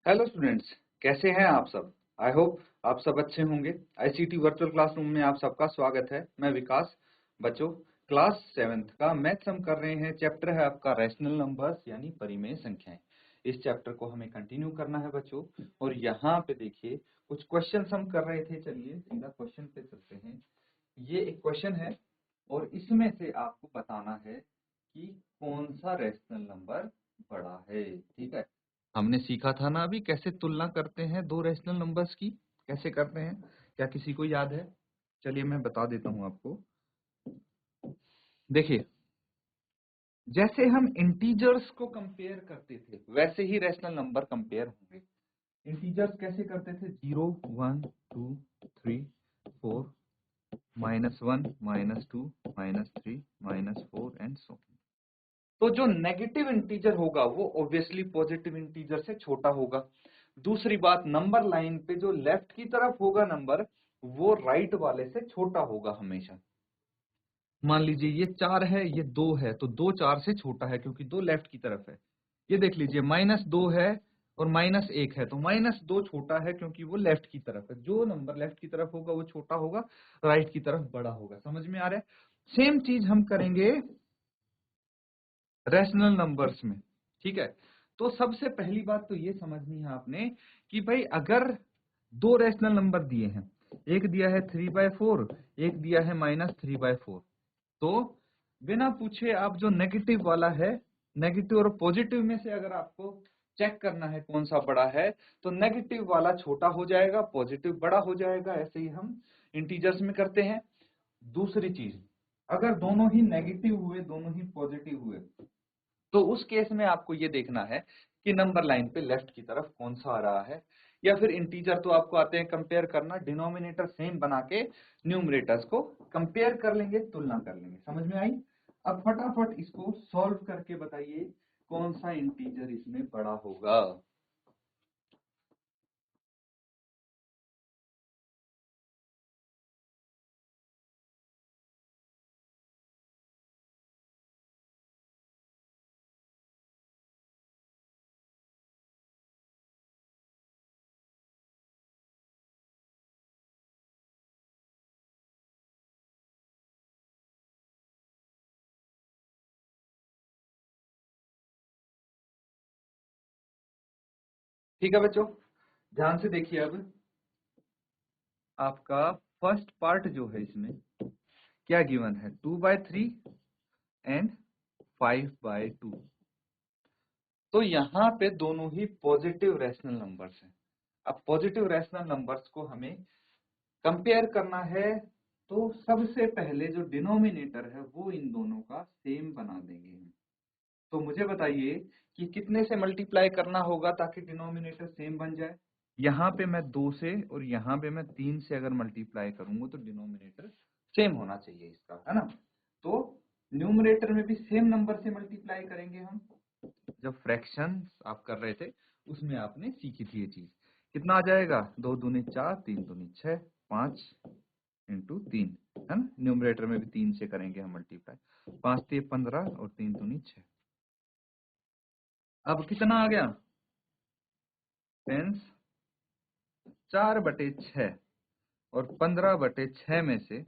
Hello students, कैसे हैं आप सब। आई होप आप सब अच्छे होंगे। आईसीटी वर्चुअल क्लासरूम में आप सबका स्वागत है। मैं विकास। बच्चों, क्लास 7th का मैथ्स हम कर रहे हैं। चैप्टर है आपका रैशनल नंबर्स यानी परिमेय संख्याएं। इस चैप्टर को हमें कंटिन्यू करना है बच्चों। और यहाँ पे देखिए कुछ क्वेश्चंस हम कर रहे थे। चलिए सीधा क्वेश्चन पे चलते हैं। ये एक क्वेश्चन है और इसमें से आपको बताना है कि कौन सा रैशनल नंबर बड़ा है। ठीक है, हमने सीखा था ना अभी कैसे तुलना करते हैं दो रैशनल नंबर्स की, कैसे करते हैं, क्या किसी को याद है? चलिए मैं बता देता हूं आपको। देखिए, जैसे हम इंटीजर्स को कंपेयर करते थे वैसे ही रैशनल नंबर कंपेयर होंगे। इंटीजर्स कैसे करते थे? 0 1 2 3 4 -1 -2 -3 -4 एंड सो। तो जो नेगेटिव इंटीजर होगा वो ऑब्वियसली पॉजिटिव इंटीजर से छोटा होगा। दूसरी बात, नंबर लाइन पे जो लेफ्ट की तरफ होगा नंबर, वो राइट वाले से छोटा होगा हमेशा। मान लीजिए ये 4 है, ये 2 है, तो 2 4 से छोटा है क्योंकि 2 लेफ्ट की तरफ है। ये देख लीजिए -2 है और -1 है, तो -2 छोटा है क्योंकि वो लेफ्ट की तरफ है। जो नंबर लेफ्ट की तरफ होगा वो छोटा होगा, राइट की तरफ बड़ा होगा। समझ में आ रहा है? सेम चीज हम करेंगे रैशनल नंबर्स में। ठीक है, तो सबसे पहली बात तो ये समझनी है आपने कि भाई अगर दो रैशनल नंबर दिए हैं, एक दिया है 3/4, एक दिया है -3/4, तो बिना पूछे आप जो नेगेटिव वाला है, नेगेटिव और पॉजिटिव में से अगर आपको चेक करना है कौन सा बड़ा है, तो नेगेटिव वाला छोटा हो जाएगा, पॉजिटिव बड़ा हो जाएगा। ऐसे ही हम इंटीजर्स में करते हैं। दूसरी चीज, अगर दोनों ही नेगेटिव हुए, दोनों ही पॉजिटिव हुए, तो उस केस में आपको ये देखना है कि नंबर लाइन पे लेफ्ट की तरफ कौन सा आ रहा है। या फिर इंटीजर तो आपको आते हैं कंपेयर करना, डिनोमिनेटर सेम बना के न्यूमरेटर्स को कंपेयर कर लेंगे, तुलना कर लेंगे। समझ में आई? अब फटाफट इसको सॉल्व करके बताइए कौन सा इंटीजर इसमें बड़ा होगा। ठीक है बच्चों, ध्यान से देखिए। अब आपका फर्स्ट पार्ट जो है इसमें क्या गिवन है? 2/3 एंड 5/2। तो यहाँ पे दोनों ही पॉजिटिव रैशनल नंबर्स हैं। अब पॉजिटिव रैशनल नंबर्स को हमें कंपेयर करना है, तो सबसे पहले जो डिनोमिनेटर है वो इन दोनों का सेम बना देंगे हम। तो मुझे बताइए कि कितने से मल्टीप्लाई करना होगा ताकि डिनोमिनेटर सेम बन जाए। यहाँ पे मैं 2 से और यहाँ पे मैं 3 से अगर मल्टीप्लाई करूंगा तो डिनोमिनेटर सेम होना चाहिए इसका, है ना? तो न्यूमरेटर में भी सेम नंबर से मल्टीप्लाई करेंगे हम। जब फ्रैक्शन आप कर रहे थे उसमें आपने सीखी थी ये चीज। कितना आ जाएगा? 2 दूनी 4, 3 दूनी 6, 5 इंटू 3, है ना? न्यूमरेटर में भी 3 से करेंगे हम मल्टीप्लाई। 5 3 15 और 3 दूनी 6। अब कितना आ गया? टेंस 4/6 और 15/6 में से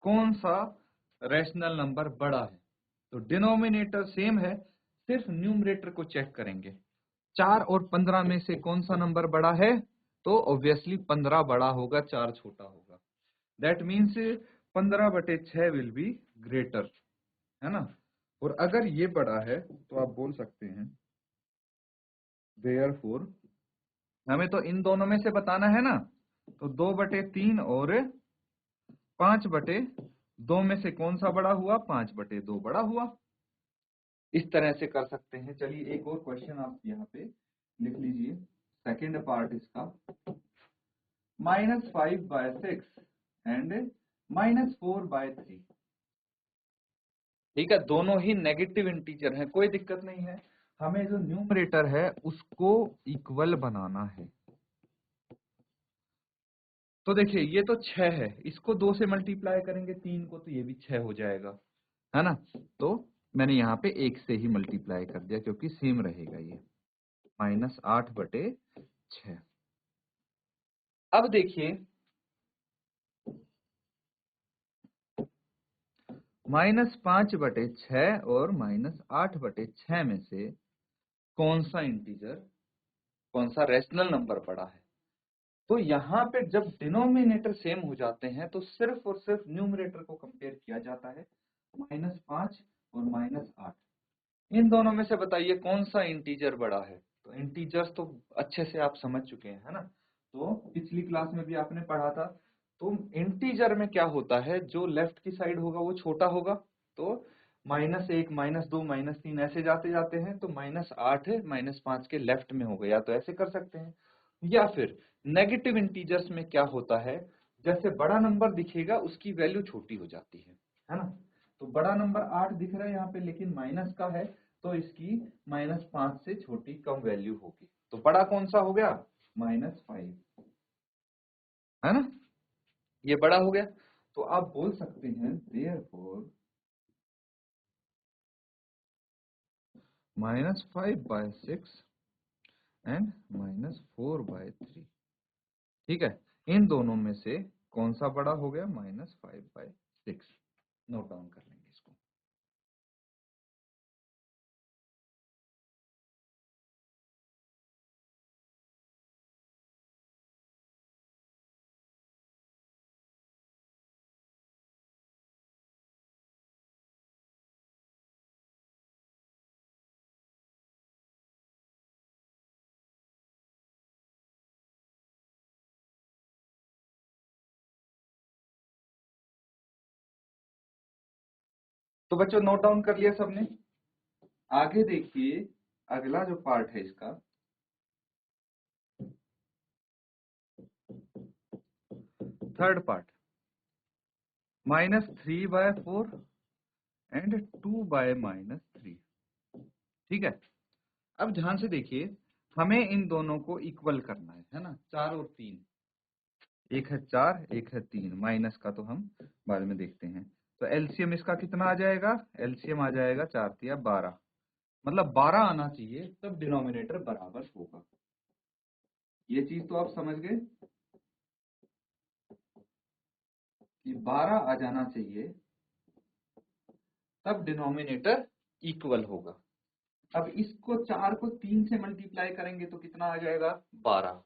कौन सा रैशनल नंबर बड़ा है? तो डिनोमिनेटर सेम है, सिर्फ न्यूमरेटर को चेक करेंगे। 4 और 15 में से कौन सा नंबर बड़ा है? तो ऑब्वियसली 15 बड़ा होगा, 4 छोटा होगा। That means 15/6 will be greater, है ना? और अगर ये बड़ा है तो आप बोल सकते हैं देयरफॉर, हमें तो इन दोनों में से बताना है ना, तो 2/3 और 5/2 में से कौन सा बड़ा हुआ? 5/2 बड़ा हुआ। इस तरह से कर सकते हैं। चलिए एक और क्वेश्चन आप यहाँ पे लिख लीजिए, सेकेंड पार्ट इसका। -5/6 एंड -4/3। ठीक है, दोनों ही नेगेटिव इंटीजर हैं, कोई दिक्कत नहीं है। हमें जो न्यूमरेटर है उसको इक्वल बनाना है। तो देखिए ये तो 6 है, इसको 2 से मल्टीप्लाई करेंगे 3 को, तो ये भी 6 हो जाएगा, है ना? तो मैंने यहाँ पे 1 से ही मल्टीप्लाई कर दिया क्योंकि सेम रहेगा ये। -8/6। अब देखिए -5/6 और -8/6 में से कौन सा इंटीजर, कौन सा रैशनल नंबर बड़ा है। तो यहाँ पे जब डिनोमिनेटर सेम हो जाते हैं तो सिर्फ और सिर्फ न्यूमरेटर को कंपेयर किया जाता है। -5 और -8, इन दोनों में से बताइए कौन सा इंटीजर बड़ा है। तो इंटीजर्स तो अच्छे से आप समझ चुके हैं, है ना। तो पिछली क्लास में भी आपने पढ़ा था। तो इंटीजर में क्या होता है, जो लेफ्ट की साइड होगा वो छोटा होगा। तो -1, -2, -3 ऐसे जाते जाते हैं। तो -8 -5 के लेफ्ट में होगा, या तो ऐसे कर सकते हैं। या फिर नेगेटिव इंटीजर्स में क्या होता है, जैसे बड़ा नंबर दिखेगा उसकी वैल्यू छोटी हो जाती है ना। तो बड़ा नंबर 8 दिख रहा है यहाँ पे, लेकिन माइनस का है, तो इसकी -5 से छोटी कम वैल्यू होगी। तो बड़ा कौन सा हो गया, -5, है ना। ये बड़ा हो गया। तो आप बोल सकते हैं therefore -5/6 एंड -4/3। ठीक है, इन दोनों में से कौन सा बड़ा हो गया, -5/6। नोट डाउन कर लेंगे इसको। तो बच्चों नोट डाउन कर लिया सबने। आगे देखिए, अगला जो पार्ट है इसका, थर्ड पार्ट, -3/4 एंड 2/-3। ठीक है। अब ध्यान से देखिए, हमें इन दोनों को इक्वल करना है ना। 4 और 3, एक है 4, एक है 3, माइनस का तो हम बाद में देखते हैं। तो एलसीएम इसका कितना आ जाएगा, एलसीएम आ जाएगा 4×3=12। मतलब 12 आना चाहिए, तब डिनोमिनेटर बराबर होगा। ये चीज तो आप समझ गए कि 12 आ जाना चाहिए, तब डिनोमिनेटर इक्वल होगा। अब इसको 4 को 3 से मल्टीप्लाई करेंगे तो कितना आ जाएगा, 12।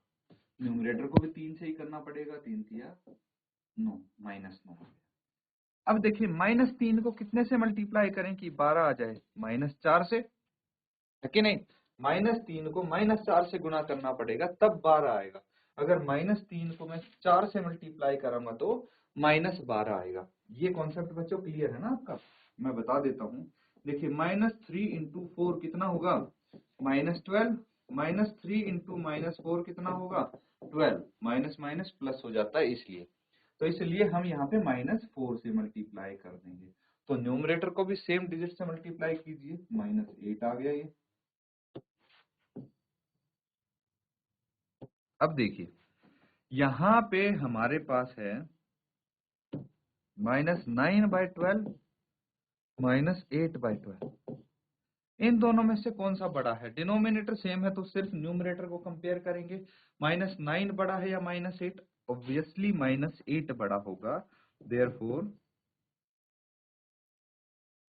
न्यूमरेटर को भी 3 से ही करना पड़ेगा, 3×3=9, -9। अब देखिए -3 को कितने से मल्टीप्लाई करें कि 12 आ जाए, -4 से, है कि नहीं। -3 को -4 से गुणा करना पड़ेगा, तब 12 आएगा। अगर -3 को मैं 4 से मल्टीप्लाई करूंगा तो -12 आएगा। ये कॉन्सेप्ट बच्चों क्लियर है ना आपका। मैं बता देता हूँ। देखिए -3×4 कितना होगा, -12। -3 × -4 कितना होगा, 12। माइनस माइनस प्लस हो जाता है इसलिए। तो इसलिए हम यहाँ पे -4 से मल्टीप्लाई कर देंगे। तो न्यूमरेटर को भी सेम डिजिट से मल्टीप्लाई कीजिए, -8 आ गया ये। अब देखिए, यहाँ पे हमारे पास है -9/12, -8/12। इन दोनों में से कौन सा बड़ा है। डिनोमिनेटर सेम है तो सिर्फ न्यूमरेटर को कंपेयर करेंगे। -9 बड़ा है या -8, ऑब्वियसली -8 बड़ा होगा। देयरफॉर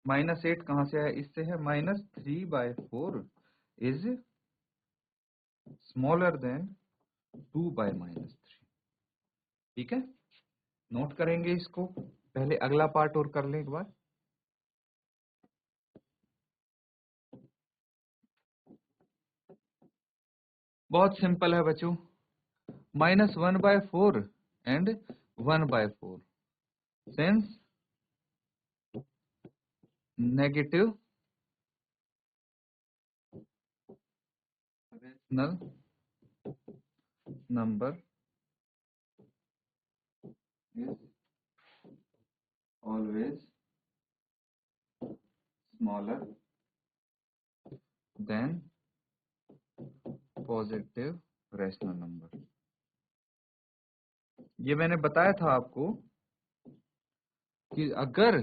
-8 कहां से है, इससे है, -3/4 इज स्मॉलर देन 2/-3। ठीक है, नोट करेंगे इसको। पहले अगला पार्ट और कर लें एक बार। बहुत सिंपल है बच्चों, -1/4 and 1/4, since negative rational number is always smaller than positive rational number। ये मैंने बताया था आपको कि अगर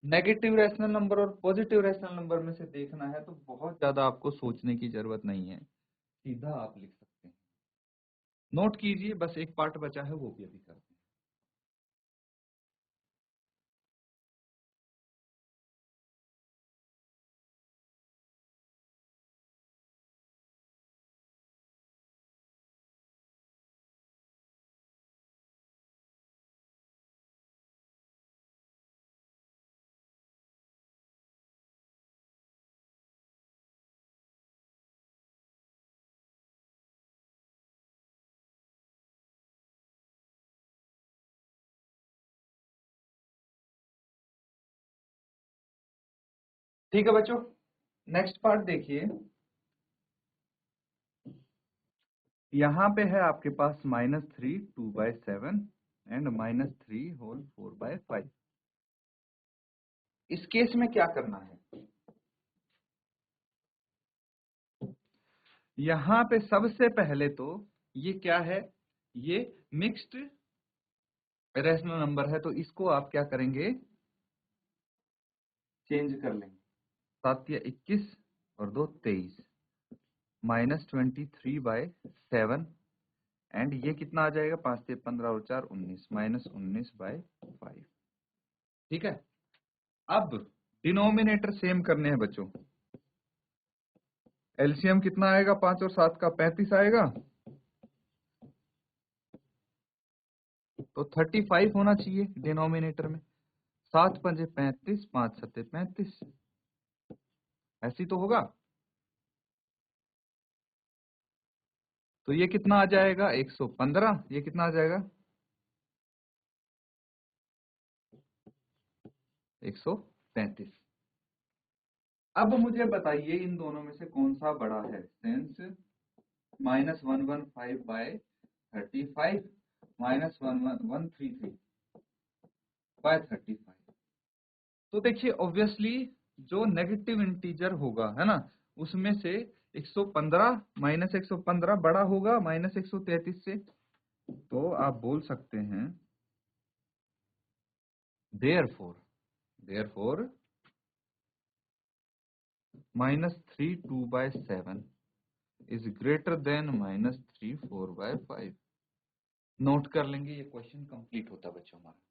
नेगेटिव रैशनल नंबर और पॉजिटिव रैशनल नंबर में से देखना है तो बहुत ज्यादा आपको सोचने की जरूरत नहीं है। सीधा आप लिख सकते हैं। नोट कीजिए, बस एक पार्ट बचा है, वो भी अभी करते हैं। ठीक है बच्चों, नेक्स्ट पार्ट देखिए। यहाँ पे है आपके पास -3 2/7 एंड -3 होल 4/5। इस केस में क्या करना है, यहाँ पे सबसे पहले तो ये क्या है, ये मिक्स्ड रेशनल नंबर है, तो इसको आप क्या करेंगे, चेंज कर लेंगे। 7 या 21 और 2 23, -23/7 एंड ये कितना आ जाएगा, 5 से 15 और 4 19, -19/5। ठीक है, अब डिनोमिनेटर सेम करने हैं बच्चों। एलसीएम कितना आएगा, 5 और 7 का 35 आएगा, तो 35 होना चाहिए डिनोमिनेटर में। 7 पंजे 35, 5 सत्ते 35, ऐसी तो होगा। तो ये कितना आ जाएगा, 115। ये कितना आ जाएगा, 133। अब मुझे बताइए इन दोनों में से कौन सा बड़ा है, सेंस -115/35 -133/35। तो देखिए ऑब्वियसली जो नेगेटिव इंटीजर होगा, है ना, उसमें से 115 -115 बड़ा होगा -133 से। तो आप बोल सकते हैं therefore -3 2/7 is greater than -3 4/5। Note कर लेंगे, ये क्वेश्चन कंप्लीट होता बच्चों हमारा।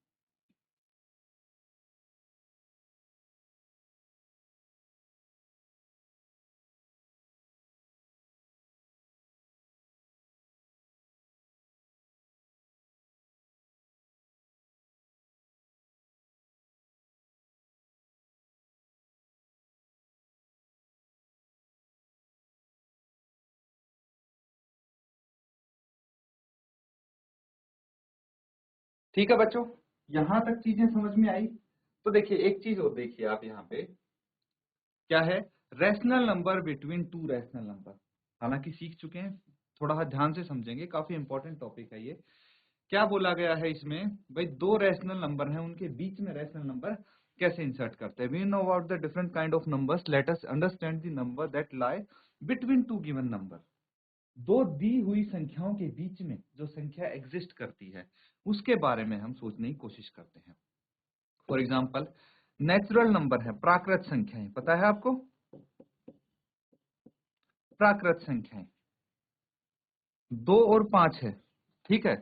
ठीक है बच्चों, यहां तक चीजें समझ में आई। तो देखिए एक चीज और देखिए आप, यहाँ पे क्या है, rational number between two rational number. हालांकि सीख चुके हैं, थोड़ा ध्यान से समझेंगे, काफी इंपॉर्टेंट टॉपिक है ये। क्या बोला गया है इसमें, भाई दो रैशनल नंबर हैं, उनके बीच में रैशनल नंबर कैसे इंसर्ट करते हैं। We know about the different kind of numbers, let us understand the number that lie between two given number. दो दी हुई संख्याओं के बीच में जो संख्या एग्जिस्ट करती है, उसके बारे में हम सोचने की कोशिश करते हैं। फॉर एग्जाम्पल नेचुरल नंबर है, प्राकृत संख्याएं, पता है आपको, प्राकृत संख्याएं 2 और 5 है। ठीक है,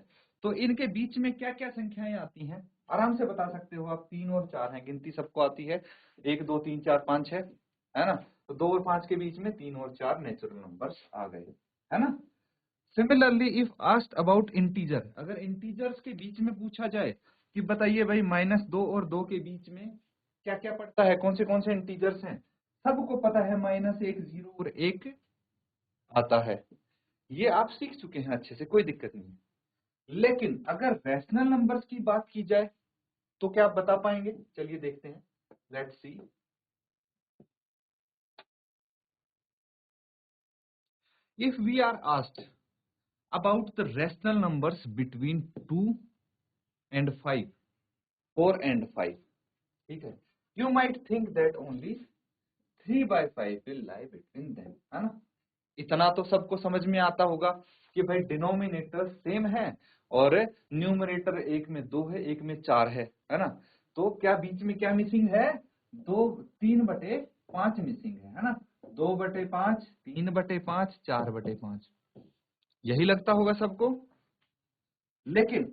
तो इनके बीच में क्या क्या संख्याएं आती हैं, आराम से बता सकते हो आप। 3 और 4 है, गिनती सबको आती है, 1 2 3 4 5 है ना। तो 2 और 5 के बीच में 3 और 4 नेचुरल नंबर्स आ गए, है ना। Similarly if asked about integer, अगर इंटीजर्स के बीच में पूछा जाए कि बताइए भाई -2 और 2 के बीच में क्या क्या पड़ता है, कौन से इंटीजर्स हैं, सबको पता है, -1 0 और 1 आता है। ये आप सीख चुके हैं अच्छे से, कोई दिक्कत नहीं है। लेकिन अगर रैशनल नंबर्स की बात की जाए तो क्या आप बता पाएंगे, चलिए देखते हैं, let's see. If we are asked about the rational numbers between 2 and 5, 4 and 5, ठीक है, you might think that only 3/5 will lie between them, है ना। इतना तो सबको समझ में आता होगा कि भाई डिनोमिनेटर सेम है और न्यूमरेटर एक में 2 है, एक में 4 है ना। तो क्या बीच में क्या मिसिंग है, 3/5 मिसिंग है ना। 2/5, 3/5, 4/5, यही लगता होगा सबको। लेकिन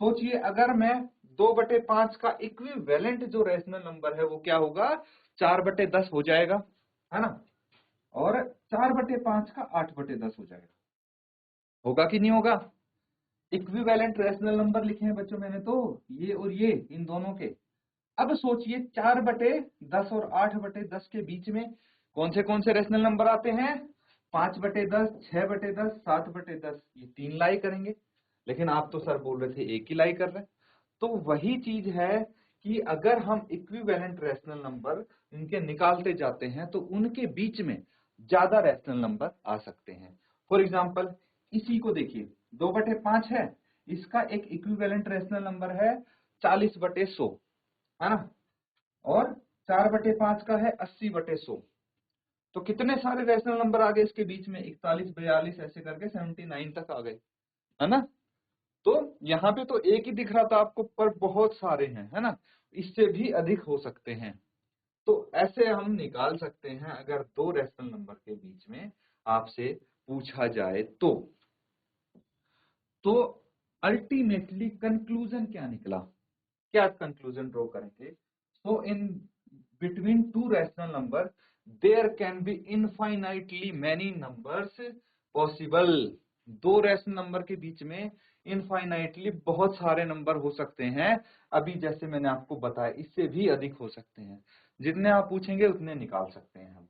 सोचिए अगर मैं 2/5 का इक्विवेलेंट जो रेशनल नंबर है वो क्या होगा, 4/10 हो जाएगा, है ना, और 4/5 का 8/10 हो जाएगा। होगा कि नहीं होगा? इक्विवेलेंट रेशनल नंबर लिखे हैं बच्चों मैंने तो, ये और ये, इन दोनों के। अब सोचिए 4/10 और 8/10 के बीच में कौन से रेशनल नंबर आते हैं, 5/10, 6/10, 7/10, ये 3 लाई करेंगे। लेकिन आप तो सर बोल रहे थे एक ही लाई कर रहे हैं। तो वही चीज है कि अगर हम इक्विवेलेंट रेशनल नंबर इनके निकालते जाते हैं तो उनके बीच में ज्यादा रेशनल नंबर आ सकते हैं। फॉर एग्जाम्पल इसी को देखिए, 2/5 है, इसका एक इक्विवेलेंट रेशनल नंबर है 40/100, है ना, और 4/5 का है 80/100। तो कितने सारे रेशनल नंबर आ गए इसके बीच में, 41, 42 ऐसे करके 79 तक आ गए, है ना। तो यहाँ पे तो एक ही दिख रहा था आपको, पर बहुत सारे हैं, है ना, इससे भी अधिक हो सकते हैं। तो ऐसे हम निकाल सकते हैं अगर दो रेशनल नंबर के बीच में आपसे पूछा जाए तो अल्टीमेटली कंक्लूजन क्या निकला, क्या कंक्लूजन ड्रॉ करेंगे। So in between two rational number there can be infinitely many numbers possible. दो रैशनल नंबर के बीच में इनफाइनाइटली बहुत सारे नंबर हो सकते हैं। अभी जैसे मैंने आपको बताया इससे भी अधिक हो सकते हैं, जितने आप पूछेंगे उतने निकाल सकते हैं हम।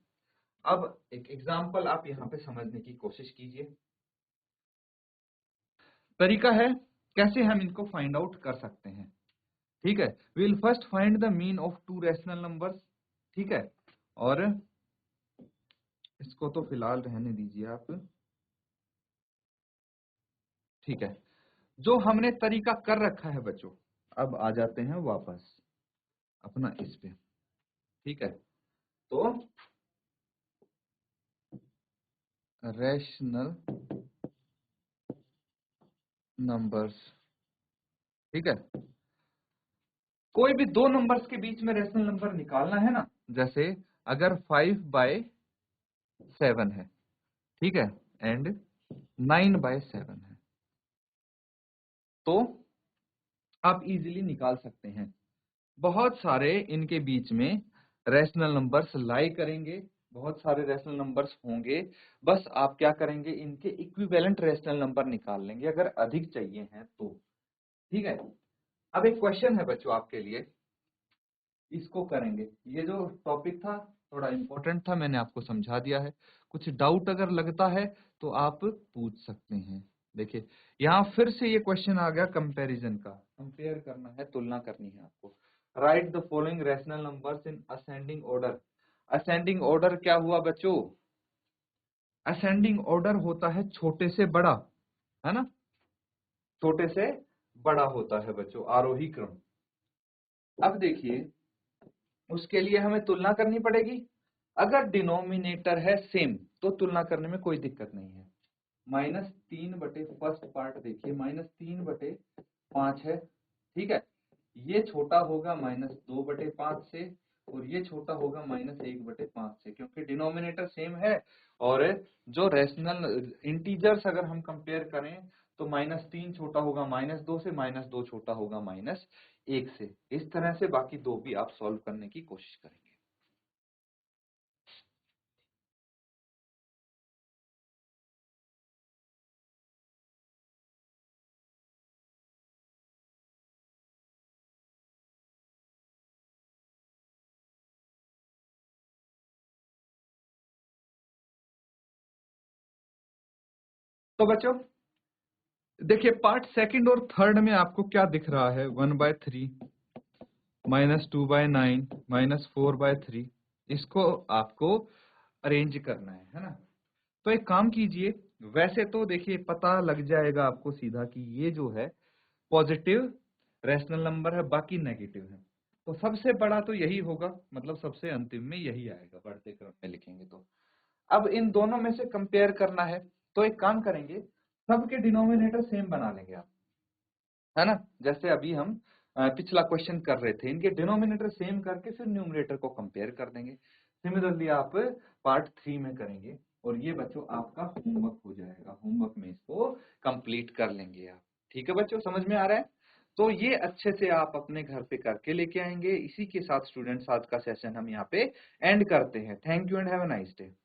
अब एक एग्जांपल आप यहाँ पे समझने की कोशिश कीजिए। तरीका है कैसे हम इनको फाइंड आउट कर सकते हैं। ठीक है, we will first find the mean of two rational numbers. ठीक है, और इसको तो फिलहाल रहने दीजिए आप। ठीक है, जो हमने तरीका कर रखा है बच्चों, अब आ जाते हैं वापस अपना इस पे। ठीक है, तो रैशनल नंबर्स, ठीक है, कोई भी दो नंबर्स के बीच में रैशनल नंबर निकालना है ना, जैसे अगर 5/7 है, ठीक है, एंड 9/7 है, तो आप इजीली निकाल सकते हैं। बहुत सारे इनके बीच में रैशनल नंबर्स लाई करेंगे, बहुत सारे रैशनल नंबर्स होंगे, बस आप क्या करेंगे, इनके इक्विवेलेंट रैशनल नंबर निकाल लेंगे अगर अधिक चाहिए हैं तो। ठीक है, अब एक क्वेश्चन है बच्चों आपके लिए, इसको करेंगे। ये जो टॉपिक था थोड़ा इंपॉर्टेंट था, मैंने आपको समझा दिया है। कुछ डाउट अगर लगता है तो आप पूछ सकते हैं। देखिए यहाँ फिर से ये क्वेश्चन आ गया कंपैरिजन का, कंपेयर करना है, तुलना करनी है आपको। Right the following rational numbers in ascending order. Ascending order क्या हुआ बच्चों, असेंडिंग ऑर्डर होता है छोटे से बड़ा, है ना, छोटे से बड़ा होता है बच्चों आरोही क्रम। अब देखिए उसके लिए हमें तुलना करनी पड़ेगी। अगर डिनोमिनेटर है सेम तो तुलना करने में कोई दिक्कत नहीं है। -3 फर्स्ट पार्ट देखिए, -3/5 है, ठीक है, ये छोटा होगा -2/5 से, और ये छोटा होगा -1/5 से, क्योंकि डिनोमिनेटर सेम है। और जो रेशनल इंटीजर्स अगर हम कंपेयर करें तो -3 छोटा होगा -2 से, -2 छोटा होगा -1 से। इस तरह से बाकी दो भी आप सॉल्व करने की कोशिश करेंगे। तो बच्चों देखिए पार्ट सेकंड और थर्ड में आपको क्या दिख रहा है, 1/3, -2/9, -4/3, इसको आपको अरेंज करना है ना। तो एक काम कीजिए, वैसे तो देखिए पता लग जाएगा आपको सीधा कि ये जो है पॉजिटिव रैशनल नंबर है, बाकी नेगेटिव है। तो सबसे बड़ा तो यही होगा, मतलब सबसे अंतिम में यही आएगा बढ़ते क्रम में लिखेंगे तो। अब इन दोनों में से कंपेयर करना है, तो एक काम करेंगे, सबके डिनोमिनेटर सेम बना लेंगे आप, है ना। जैसे अभी हम पिछला क्वेश्चन कर रहे थे, इनके डिनोमिनेटर सेम करके फिर न्यूमरेटर को कंपेयर कर देंगे। सिमिलरली आप पार्ट 3 में करेंगे और ये बच्चों आपका होमवर्क हो जाएगा। होमवर्क में इसको कंप्लीट कर लेंगे आप। ठीक है बच्चों, समझ में आ रहा है? तो ये अच्छे से आप अपने घर पे करके लेके आएंगे। इसी के साथ स्टूडेंट्स आज का सेशन हम यहाँ पे एंड करते हैं। Thank you and have a nice day.